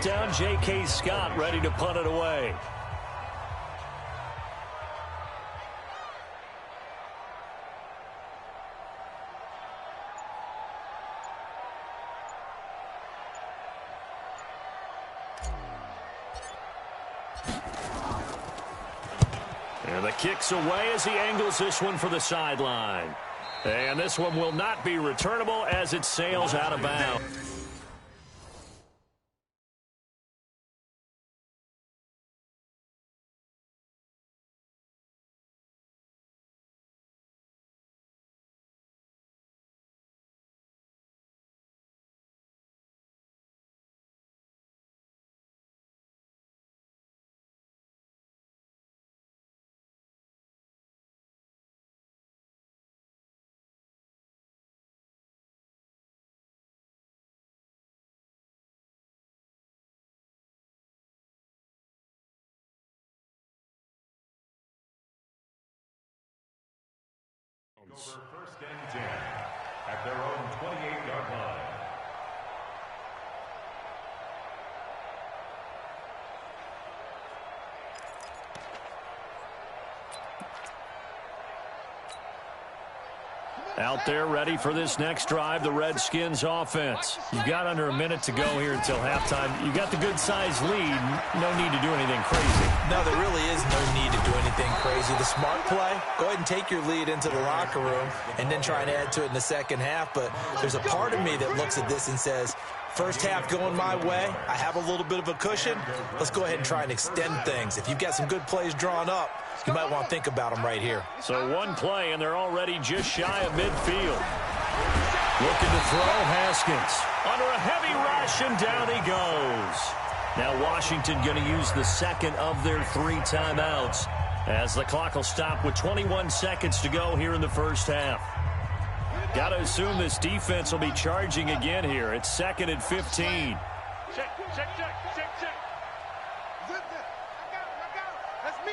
down J.K. Scott, ready to punt it away. And the kick's away as he angles this one for the sideline. And this one will not be returnable as it sails out of bounds. Over first and 10 at their own 28-yard line. Out there ready for this next drive, the Redskins offense. You've got under a minute to go here until halftime. You got the good-sized lead. No need to do anything crazy. No, there really is no need to do anything crazy. The smart play, go ahead and take your lead into the locker room and then try and add to it in the second half. But there's a part of me that looks at this and says, first half going my way, I have a little bit of a cushion. Let's go ahead and try and extend things. If you've got some good plays drawn up, you might want to think about them right here. So one play, and they're already just shy of midfield. Looking to throw, Haskins. Under a heavy rush, and down he goes. Now Washington going to use the second of their 3 timeouts as the clock will stop with 21 seconds to go here in the first half. Got to assume this defense will be charging again here. It's 2nd and 15. Check. That's me.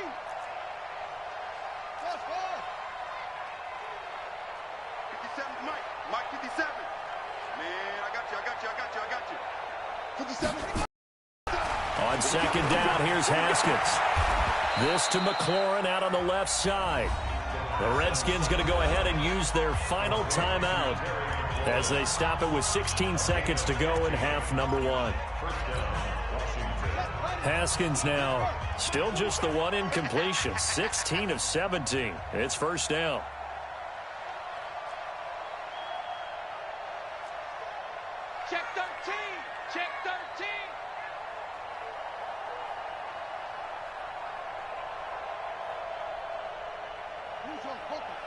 That's 57, Mike 57. Man, I got you. 57. On second down, here's Haskins. This to McLaurin out on the left side. The Redskins going to go ahead and use their final timeout as they stop it with 16 seconds to go in half number 1. Haskins now still just the one incompletion, 16 of 17. It's first down. Check 13. Check 13. Who's on focus?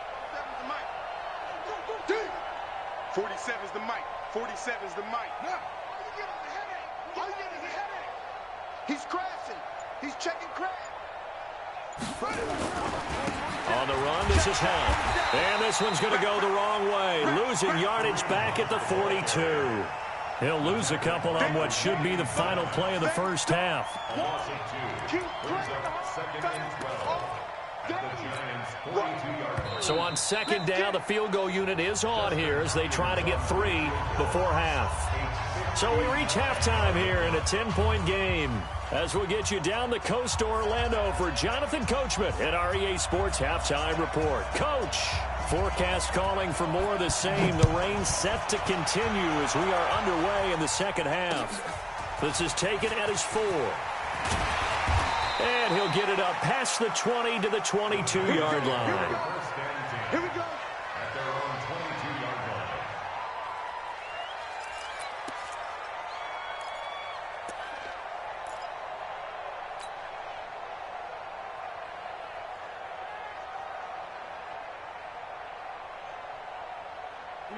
47's the mic. 47's the mic. Now, how you getting the headache? How you getting the headache? He's crashing. He's checking crash. On the run, this is Hell. And this one's going to go the wrong way. Losing yardage back at the 42. He'll lose a couple on what should be the final play of the first half. So on second down, the field goal unit is on here as they try to get 3 before half. So we reach halftime here in a 10-point game as we'll get you down the coast to Orlando for Jonathan Coachman at our EA Sports Halftime Report. Coach, forecast calling for more of the same. The rain set to continue as we are underway in the second half. This is taken at his 4. And he'll get it up past the 20 to the 22-yard line. Here we go. At their own 22-yard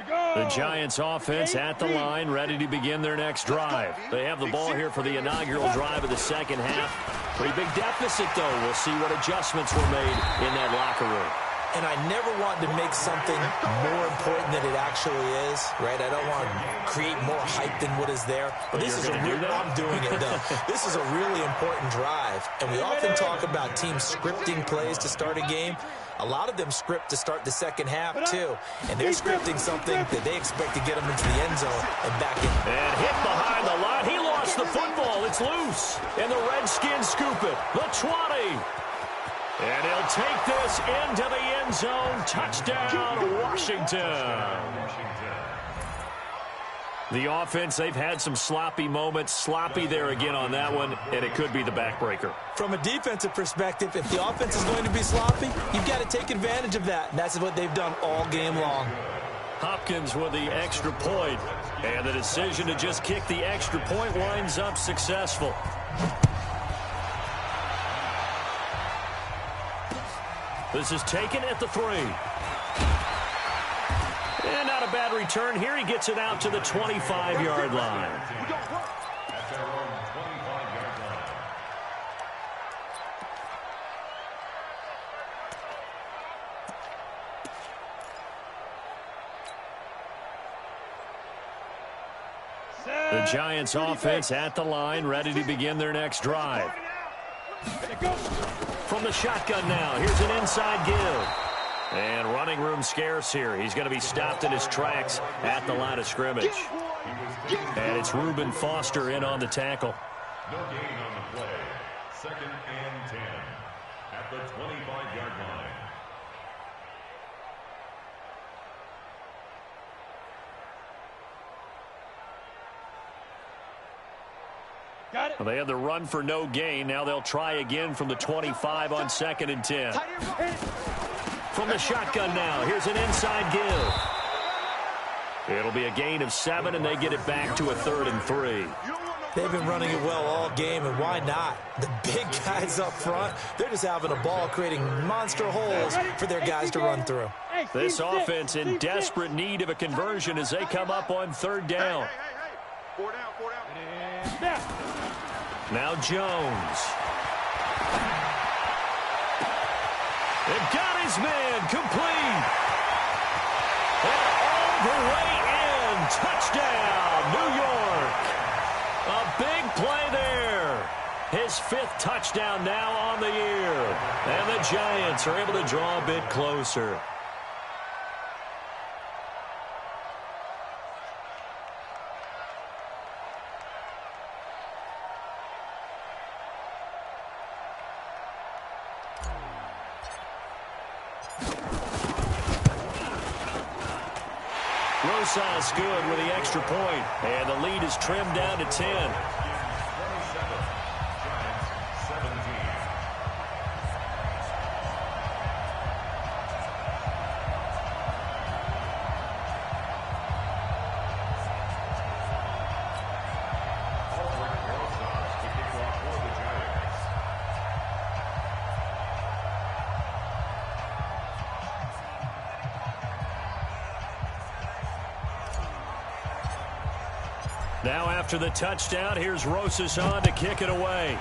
line. The Giants offense at the line, ready to begin their next drive. They have the ball here for the inaugural drive of the second half. Pretty big deficit, though. We'll see what adjustments were made in that locker room. And I never want to make something more important than it actually is, right? I don't want to create more hype than what is there. But this is I'm doing it, though. This is a really important drive. And we often talk about teams scripting plays to start a game. A lot of them script to start the second half, too. And they're scripting something that they expect to get them into the end zone and back in. And hit behind the line. He lost lost the football. It's loose. And the Redskins scoop it. The 20. And he'll take this into the end zone. Touchdown, Washington. The offense, they've had some sloppy moments. Sloppy there again on that one, and it could be the backbreaker. From a defensive perspective, if the offense is going to be sloppy, you've got to take advantage of that. And that's what they've done all game long. Hopkins with the extra point, and the decision to just kick the extra point winds up successful. This is taken at the 3. And not a bad return here. He gets it out to the 25-yard line. At their own 25-yard line. The Giants offense at the line, ready to begin their next drive. From the shotgun now, here's an inside give. And running room scarce here. He's going to be stopped in his tracks at the line of scrimmage. And it's Reuben Foster in on the tackle. No gain on the play. 2nd and 10 at the 25-yard line. Well, they had the run for no gain. Now they'll try again from the 25 on 2nd and 10. From the shotgun now, here's an inside give. It'll be a gain of 7, and they get it back to a 3rd and 3. They've been running it well all game, and why not? The big guys up front, they're just having a ball, creating monster holes for their guys to run through. This offense in desperate need of a conversion as they come up on 3rd down. 4 down, 4 down. Now Jones. And got his man complete. And all the way in. Touchdown, New York. A big play there. His 5th touchdown now on the year. And the Giants are able to draw a bit closer. Rosas good with the extra point, and the lead is trimmed down to 10. 27, Giants 17. Aldrich Rosas to kick off for the Giants. Now after the touchdown, here's Rosas on to kick it away.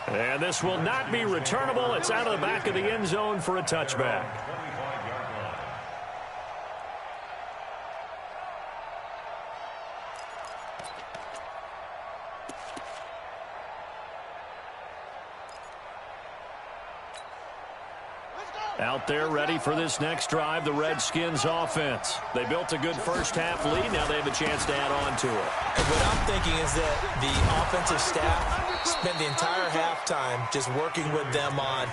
And this will not be returnable. It's out of the back of the end zone for a touchback. 25-yard line. Out there ready for this next drive, the Redskins offense. They built a good first half lead. Now they have a chance to add on to it. And what I'm thinking is that the offensive staff spent the entire halftime just working with them on,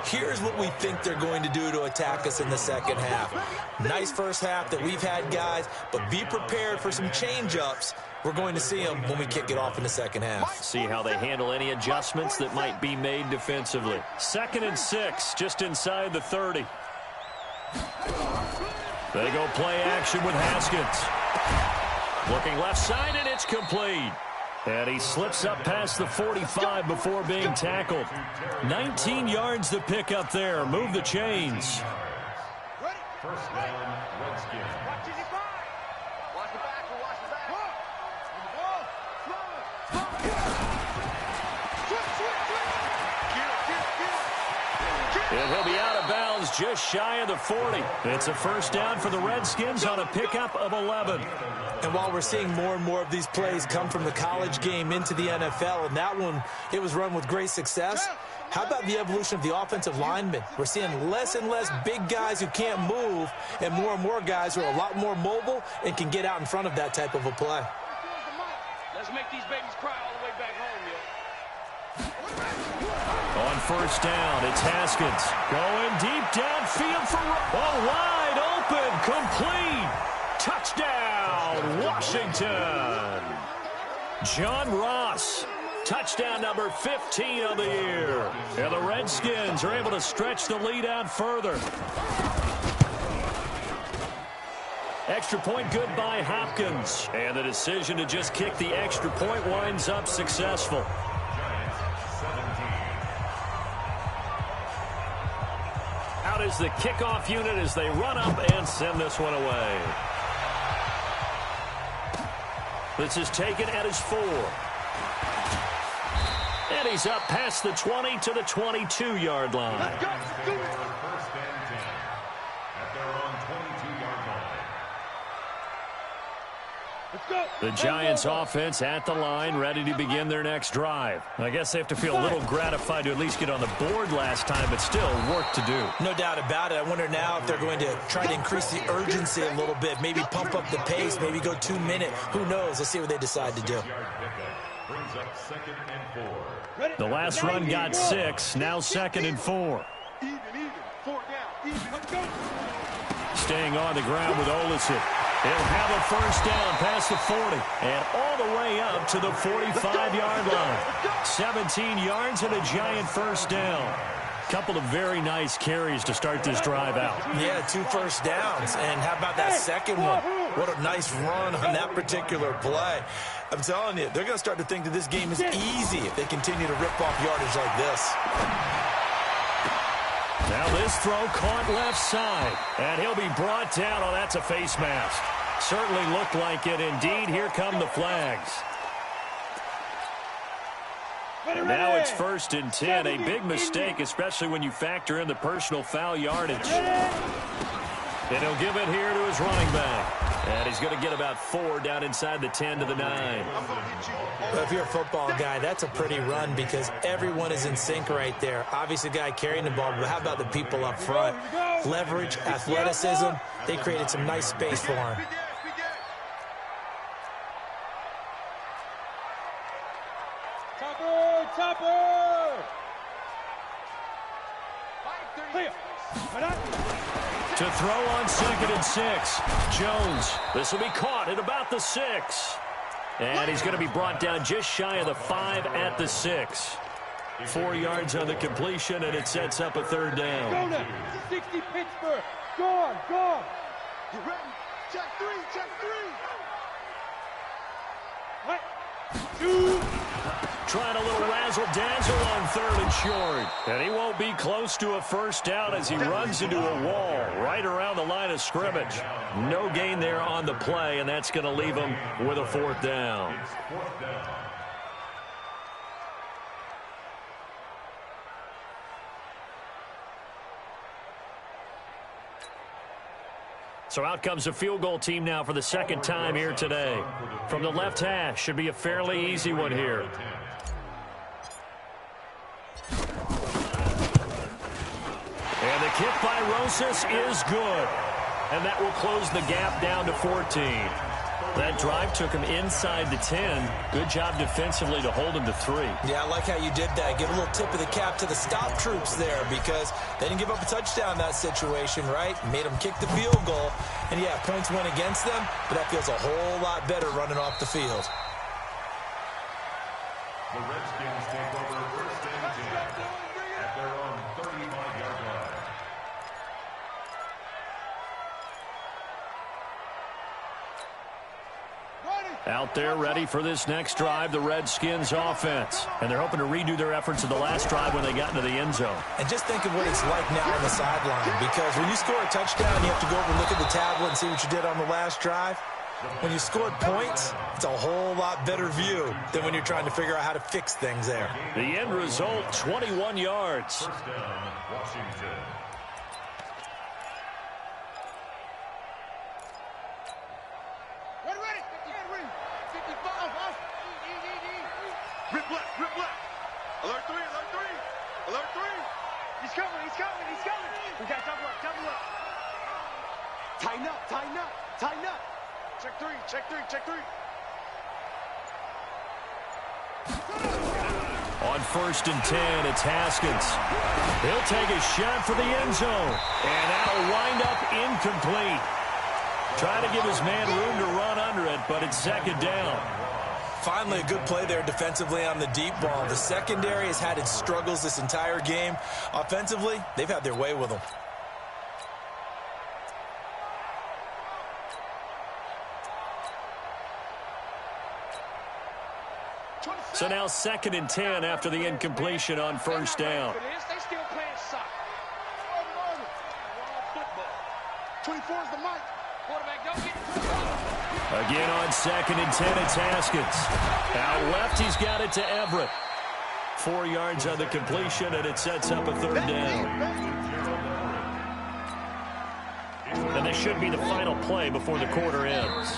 here's what we think they're going to do to attack us in the second half. Nice first half that we've had, guys, but be prepared for some change-ups. We're going to see them when we kick it off in the second half. See how they handle any adjustments that might be made defensively. 2nd and 6, just inside the 30. They go play action with Haskins. Looking left side, and it's complete. And he slips up past the 45 before being tackled. 19 yards to pick up there. Move the chains. First down, Redskins. And he'll be out of bounds just shy of the 40. It's a first down for the Redskins on a pickup of 11. And while we're seeing more and more of these plays come from the college game into the NFL, and that one, it was run with great success, how about the evolution of the offensive linemen? We're seeing less and less big guys who can't move and more guys who are a lot more mobile and can get out in front of that type of a play. Let's make these babies cry all the way back home, yo. On first down, it's Haskins. Going deep downfield for... Oh, wide open, complete. Touchdown, Washington. John Ross. Touchdown number 15 of the year. And the Redskins are able to stretch the lead out further. Extra point good by Hopkins. And the decision to just kick the extra point winds up successful. Out is the kickoff unit as they run up and send this one away. This is taken at his 4. And he's up past the 20 to the 22-yard line. First and 10 at their own 22-yard line. The Giants offense at the line, ready to begin their next drive. I guess they have to feel a little gratified to at least get on the board last time, but still work to do. No doubt about it. I wonder now if they're going to try to increase the urgency a little bit, maybe pump up the pace, maybe go 2 minute. Who knows? Let's see what they decide to do. Brings up 2nd and 4. The last run got 6, now 2nd and 4. Even, 4 down, even. Let's go. Staying on the ground with Olsen. He'll have a first down past the 40 and all the way up to the 45-yard line. 17 yards and a Giant first down. Couple of very nice carries to start this drive out. Yeah, 2 first downs. And how about that second one? What a nice run on that particular play. I'm telling you, they're going to start to think that this game is easy if they continue to rip off yardage like this. Now this throw caught left side, and he'll be brought down. Oh, that's a face mask. Certainly looked like it. Indeed, here come the flags. And now it's 1st and 10. A big mistake, especially when you factor in the personal foul yardage. And he'll give it here to his running back. And he's going to get about 4 down inside the 10 to the 9. Well, if you're a football guy, that's a pretty run because everyone is in sync right there. Obviously, the guy carrying the ball, but how about the people up front? Leverage, athleticism, they created some nice space for him. Topper! To throw on 2nd and 6. Jones. This will be caught at about the 6. And he's going to be brought down just shy of the 5 at the 6. 4 yards on the completion, and it sets up a 3rd down. 60 Pittsburgh. Go on. You ready? Check 3. Trying a little razzle-dazzle on 3rd and short. And he won't be close to a first down as he runs into a wall right around the line of scrimmage. No gain there on the play, and that's going to leave him with a 4th down. It's 4th down. So out comes the field goal team now for the 2nd time here today. From the left hash, should be a fairly easy one here. And the kick by Rosas is good. And that will close the gap down to 14. That drive took him inside the 10. Good job defensively to hold him to 3. Yeah, I like how you did that. Give a little tip of the cap to the stop troops there because they didn't give up a touchdown in that situation, right? Made them kick the field goal. And, yeah, points went against them, but that feels a whole lot better running off the field. The Redskins take over 1st and 10 at their own 35-yard line. Out there ready for this next drive, the Redskins offense. And they're hoping to redo their efforts in the last drive when they got into the end zone. And just think of what it's like now on the sideline because when you score a touchdown, you have to go over and look at the tablet and see what you did on the last drive. When you scored points, it's a whole lot better view than when you're trying to figure out how to fix things there. The end result, 21 yards. First down, Washington. Ready. 55. Rip left. Alert 3. Alert 3. He's coming. We got double up. Tighten up. Check three. On 1st and 10, it's Haskins. He'll take a shot for the end zone. And that'll wind up incomplete. Trying to give his man room to run under it, but it's 2nd down. Finally, a good play there defensively on the deep ball. The secondary has had its struggles this entire game. Offensively, they've had their way with them. So now 2nd and 10 after the incompletion on 1st down. They still playing soccer. 24 is the mic. Quarterback, don't get Again on 2nd and 10, it's Haskins. Out left, he's got it to Everett. 4 yards on the completion, and it sets up a 3rd down. And this should be the final play before the quarter ends.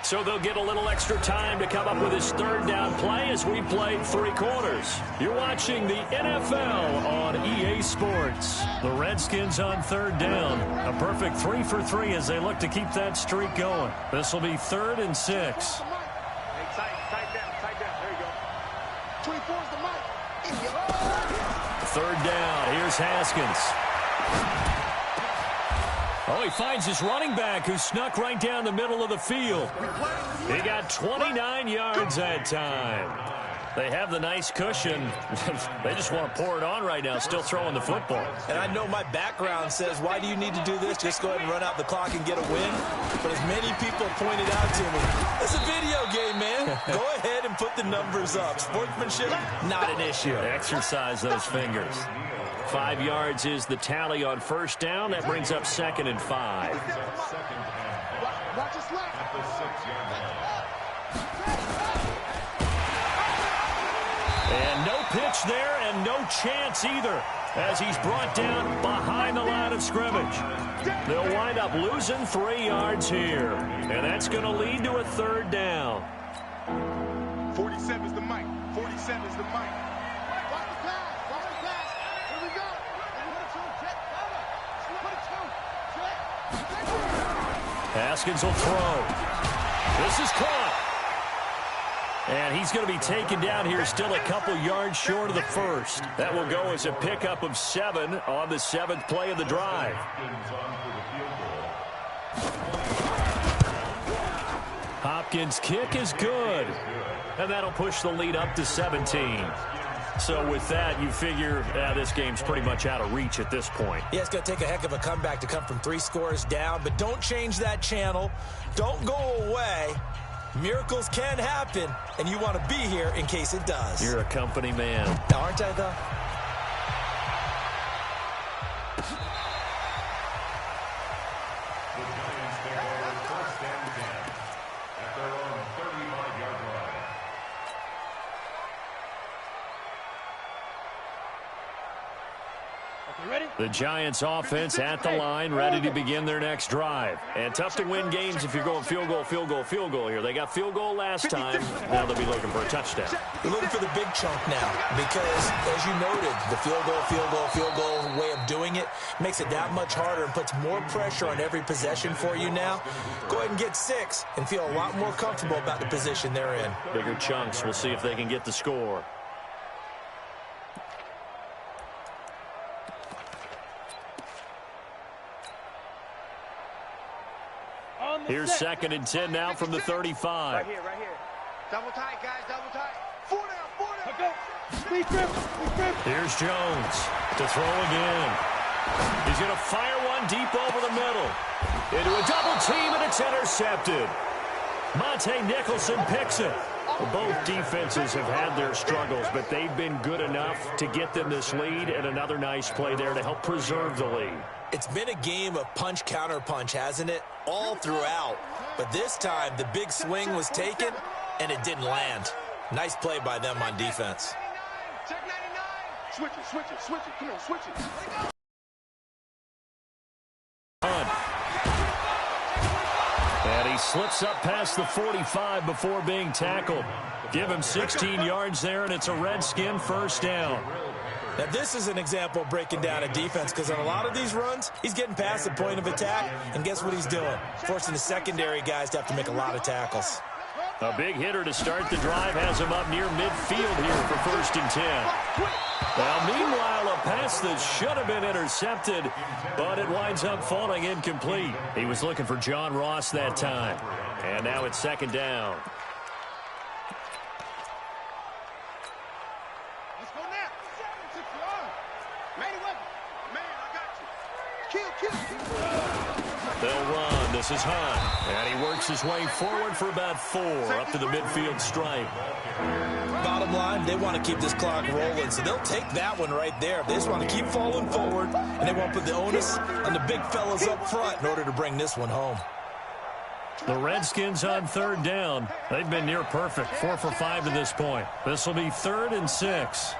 So they'll get a little extra time to come up with his 3rd down play as we played 3 quarters. You're watching the NFL on EA Sports. The Redskins on 3rd down. A perfect 3 for 3 as they look to keep that streak going. This will be 3rd and 6. Hey, tight down. There you go. 24 is the mic. 3rd down. Here's Haskins. Oh, he finds his running back who snuck right down the middle of the field. He got 29 yards that time. They have the nice cushion. They just want to pour it on right now, still throwing the football. And I know my background says, why do you need to do this? Just go ahead and run out the clock and get a win. But as many people pointed out to me, it's a video game, man. Go ahead and put the numbers up. Sportsmanship, not an issue. Exercise those fingers. 5 yards is the tally on 1st down. That brings up 2nd and 5. Watch his left. At the 6-yard line. And no pitch there and no chance either as he's brought down behind the line of scrimmage. They'll wind up losing 3 yards here. And that's going to lead to a 3rd down. 47 is the mic. 47 is the mic. Haskins will throw. This is caught. And he's going to be taken down here, still a couple yards short of the 1st. That will go as a pickup of 7 on the 7th play of the drive. Hopkins' kick is good. And that'll push the lead up to 17. So with that, you figure this game's pretty much out of reach at this point. Yeah, it's going to take a heck of a comeback to come from 3 scores down, but don't change that channel. Don't go away. Miracles can happen, and you want to be here in case it does. You're a company man. Aren't I, though? The Giants take over 1st and 10 at their own 35-yard line. Ready? The Giants offense at the line, ready to begin their next drive. And tough to win games if you're going field goal here. They got field goal last time. Now they'll be looking for a touchdown. You're looking for the big chunk now because, as you noted, the field goal way of doing it makes it that much harder and puts more pressure on every possession for you now. Go ahead and get 6 and feel a lot more comfortable about the position they're in. Bigger chunks. We'll see if they can get the score. Here's 2nd and 10 now from the 35. Right here. Double tight, guys, double tight. 4 down. Here's Jones to throw again. He's going to fire one deep over the middle. Into a double team, and it's intercepted. Monte Nicholson picks it. Both defenses have had their struggles, but they've been good enough to get them this lead, and another nice play there to help preserve the lead. It's been a game of punch-counter-punch, hasn't it? All throughout. But this time, the big swing was taken, and it didn't land. Nice play by them on defense. Check 99. Switch it, switch it, switch it. Come on, switch it. And he slips up past the 45 before being tackled. Give him 16 yards there, and it's a Redskin first down. Now, this is an example of breaking down a defense, because on a lot of these runs, he's getting past the point of attack, and guess what he's doing? Forcing the secondary guys to have to make a lot of tackles. A big hitter to start the drive has him up near midfield here for 1st and 10. Well, meanwhile, a pass that should have been intercepted, but it winds up falling incomplete. He was looking for John Ross that time. And now it's 2nd down. Let's go now. Man, I got you. Kill. They'll run. This is Hunt. And he works his way forward for about 4 up to the midfield stripe. Bottom line, they want to keep this clock rolling, so they'll take that one right there. They just want to keep falling forward, and they won't put the onus on the big fellas up front in order to bring this one home. The Redskins on 3rd down. They've been near perfect, 4 for 5 to this point. This will be 3rd and 6.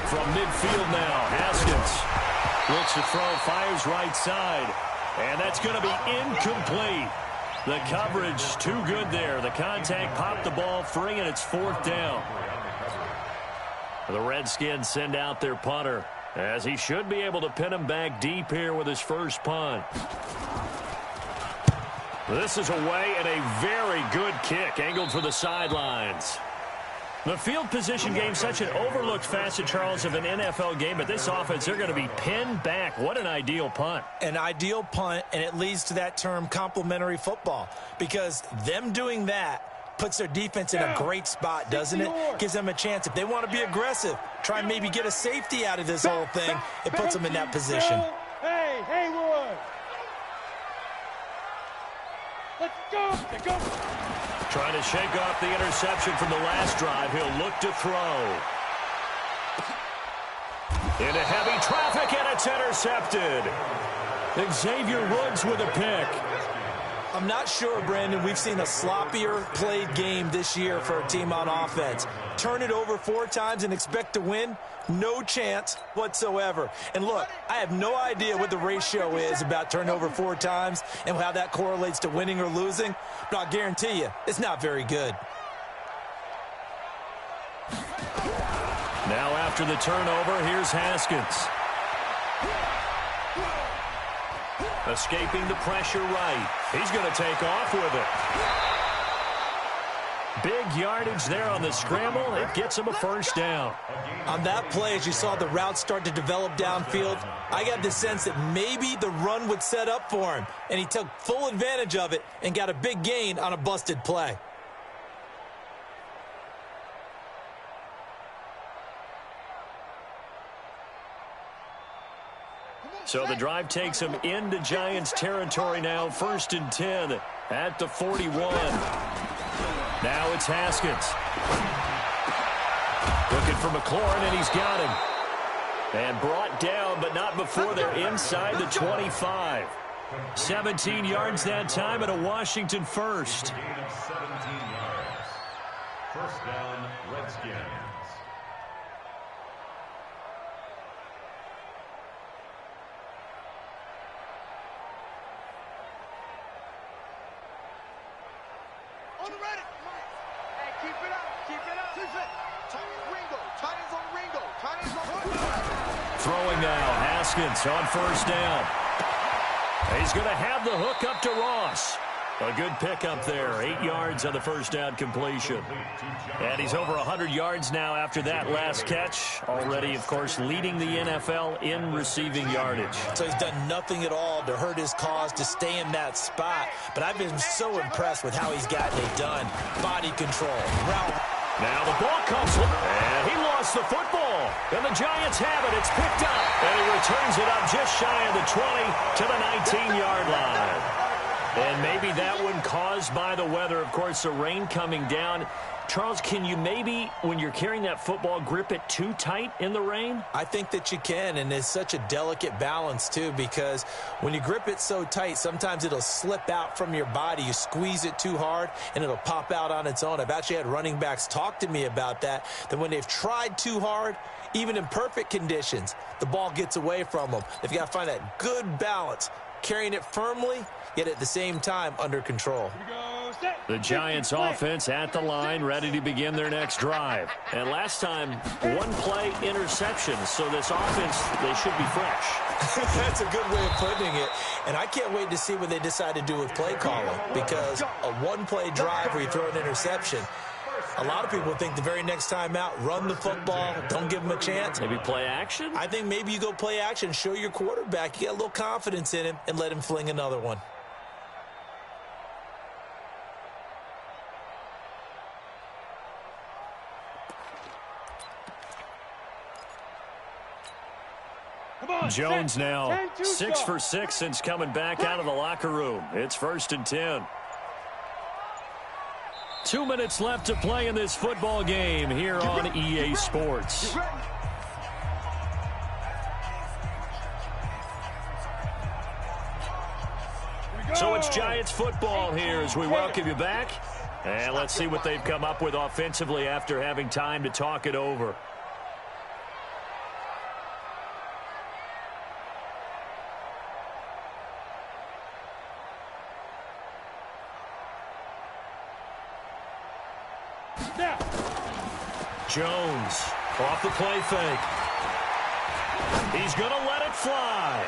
From midfield now, Haskins looks to throw, fires right side, and that's going to be incomplete. The coverage too good there. The contact popped the ball free, and it's 4th down. The Redskins send out their punter, as he should be able to pin him back deep here with his first punt. This is away, and a very good kick, angled for the sidelines. The field position game, such an overlooked facet, Charles, of an NFL game, but this offense, they're going to be pinned back. What an ideal punt. An ideal punt, and it leads to that term complementary football, because them doing that puts their defense in a great spot, doesn't it? Gives them a chance. If they want to be aggressive, try and maybe get a safety out of this whole thing, it puts them in that position. Hey, Haywood. Let's go. Let's go. Trying to shake off the interception from the last drive. He'll look to throw. Into heavy traffic, and it's intercepted. Xavier Woods with a pick. I'm not sure, Brandon, we've seen a sloppier played game this year for a team on offense. Turn it over 4 times and expect to win? No chance whatsoever. And look, I have no idea what the ratio is about turnover 4 times and how that correlates to winning or losing, but I'll guarantee you, it's not very good. Now after the turnover, here's Haskins. Escaping the pressure right. He's going to take off with it. Big yardage there on the scramble. It gets him a first down. On that play, as you saw the route start to develop downfield, I got the sense that maybe the run would set up for him, and he took full advantage of it and got a big gain on a busted play. So the drive takes him into Giants territory now. 1st and 10 at the 41. Now it's Haskins. Looking for McLaurin, and he's got him. And brought down, but not before they're inside the 25. 17 yards that time, and a Washington first. Gain of 17 yards. First down, Redskins. On the ready. Hey, keep it up. Keep it up. Tight end Ringo. Tight ends on Ringo. Tight ends on Ringo. Throwing now, Haskins on 1st down. He's going to have the hook up to Ross. A good pickup there. 8 yards on the first down completion. And he's over 100 yards now after that last catch. Already, of course, leading the NFL in receiving yardage. So he's done nothing at all to hurt his cause, to stay in that spot. But I've been so impressed with how he's gotten it done. Body control, route. Now the ball comes, and he lost the football. And the Giants have it. It's picked up. And he returns it up just shy of the 20 to the 19-yard line. And maybe that one caused by the weather. Of course, the rain coming down Charles, can you maybe, when you're carrying that football, grip it too tight in the rain? I think that you can, and it's such a delicate balance, too, because when you grip it so tight, sometimes it'll slip out from your body. You squeeze it too hard, and it'll pop out on its own. I've actually had running backs talk to me about that when they've tried too hard, even in perfect conditions, the ball gets away from them. They've got to find that good balance, carrying it firmly, yet at the same time under control. The Giants offense at the line, ready to begin their next drive. And last time, one play interception. So this offense, they should be fresh. That's a good way of putting it. And I can't wait to see what they decide to do with play calling, because a one-play drive where you throw an interception, a lot of people think the very next time out, run the football, don't give them a chance. Maybe play action? I think maybe you go play action, show your quarterback, you get a little confidence in him, and let him fling another one. Jones now 6 for 6 since coming back out of the locker room. It's 1st and 10. 2 minutes left to play in this football game here on EA Sports. So it's Giants football here as we welcome you back. And let's see what they've come up with offensively after having time to talk it over. Jones off the play fake. He's going to let it fly.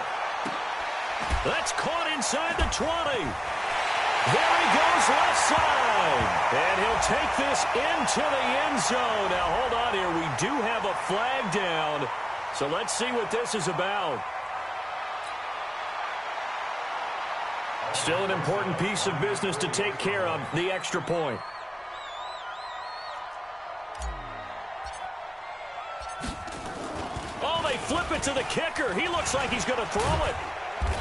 That's caught inside the 20. There he goes left side. And he'll take this into the end zone. Now, hold on here. We do have a flag down. So let's see what this is about. Still an important piece of business to take care of, the extra point. Flip it to the kicker. He looks like he's going to throw it.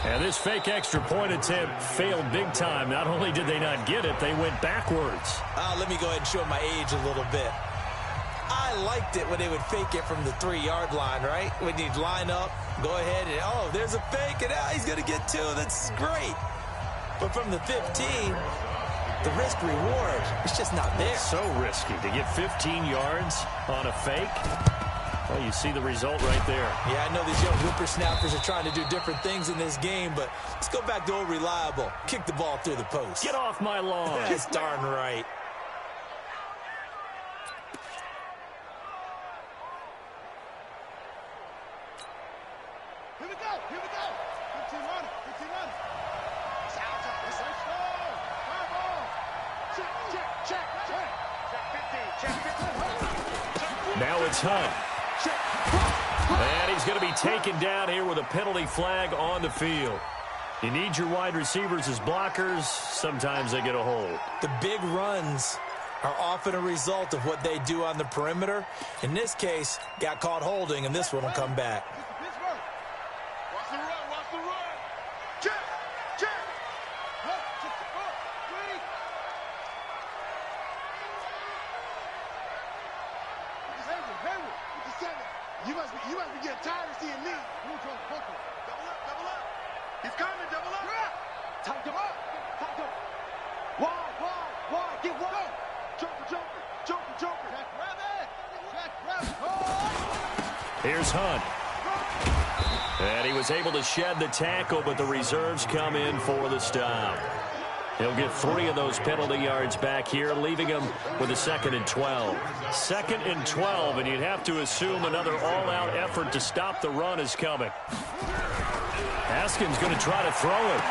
And this fake extra point attempt failed big time. Not only did they not get it, they went backwards. Let me go ahead and show my age a little bit. I liked it when they would fake it from the 3-yard line, right? When you'd line up, go ahead and, oh, there's a fake, and he's going to get 2. That's great. But from the 15, the risk-reward, it's just not there. So risky to get 15 yards on a fake. Well, you see the result right there. Yeah, I know these young whippersnappers are trying to do different things in this game, but let's go back to old reliable. Kick the ball through the post. Get off my lawn. That's darn right. Here we go. 15 on it. It's outside. Let's go. Check. Now it's Hunt. And he's going to be taken down here with a penalty flag on the field. You need your wide receivers as blockers. Sometimes they get a hold. The big runs are often a result of what they do on the perimeter. In this case, got caught holding, and this one will come back. Watch the run. Check. You must be getting tired of seeing me. Double up. He's coming, double up. Tight him up. Wide. Get wide. Joker. Jack Rabbit. Oh. Here's Hunt. And he was able to shed the tackle, but the reserves come in for the stop. He'll get 3 of those penalty yards back here, leaving him with a 2nd and 12. 2nd and 12, and you'd have to assume another all-out effort to stop the run is coming. Haskins going to try to throw it.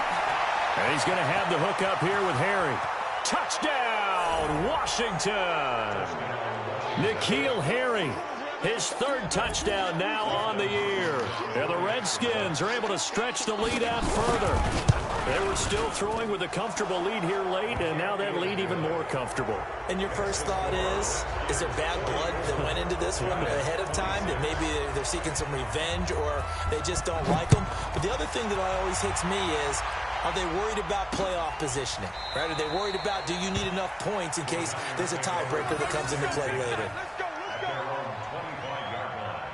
And he's going to have the hook up here with Harry. Touchdown, Washington! N'Keal Harry, his 3rd touchdown now on the year. And the Redskins are able to stretch the lead out further. They were still throwing with a comfortable lead here late, and now that lead even more comfortable. And your first thought is there bad blood that went into this one ahead of time, that maybe they're seeking some revenge or they just don't like them? But the other thing that always hits me is Are they worried about playoff positioning? Right? Are they worried about, do you need enough points in case there's a tiebreaker that comes into play later? At their own 25-yard line.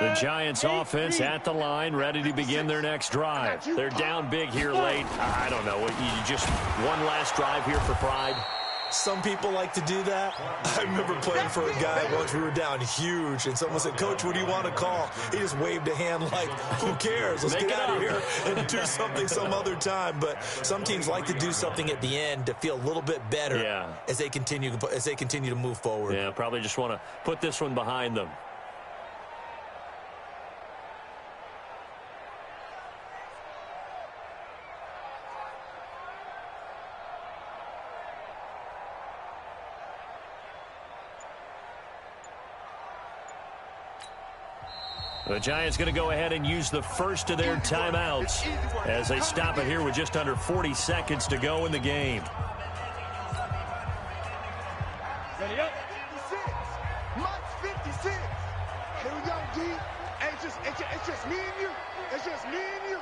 The Giants offense at the line, ready to begin their next drive. They're down big here late. I don't know. You just one last drive here for pride? Some people like to do that. I remember playing for a guy once. We were down huge, and someone said, "Coach, what do you want to call?" He just waved a hand like, who cares? Let's get out of here and do something some other time. But some teams like to do something at the end to feel a little bit better as they continue to move forward. Yeah, probably just want to put this one behind them. The Giants going to go ahead and use the first of their timeouts as they stop it here with just under 40 seconds to go in the game. Ready up. 56. Mike's 56. Here we go, D. Hey, it's just me and you. It's just me and you.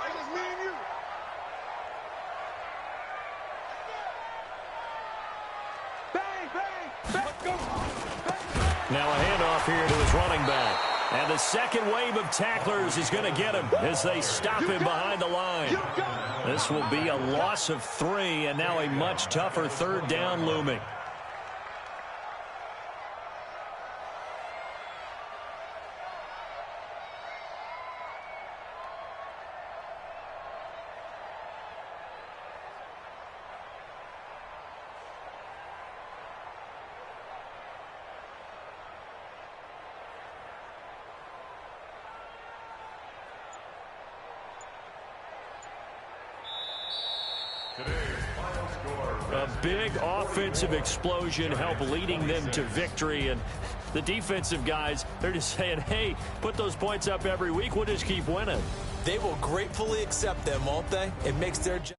It's just me and you. Bang, bang, bang. Let's go. Now a handoff here to his running back. And the second wave of tacklers is going to get him as they stop him behind the line. This will be a loss of 3, and now a much tougher third down looming. A big offensive explosion helped leading them to victory. And the defensive guys, they're just saying, hey, put those points up every week. We'll just keep winning. They will gratefully accept them, won't they? It makes their job.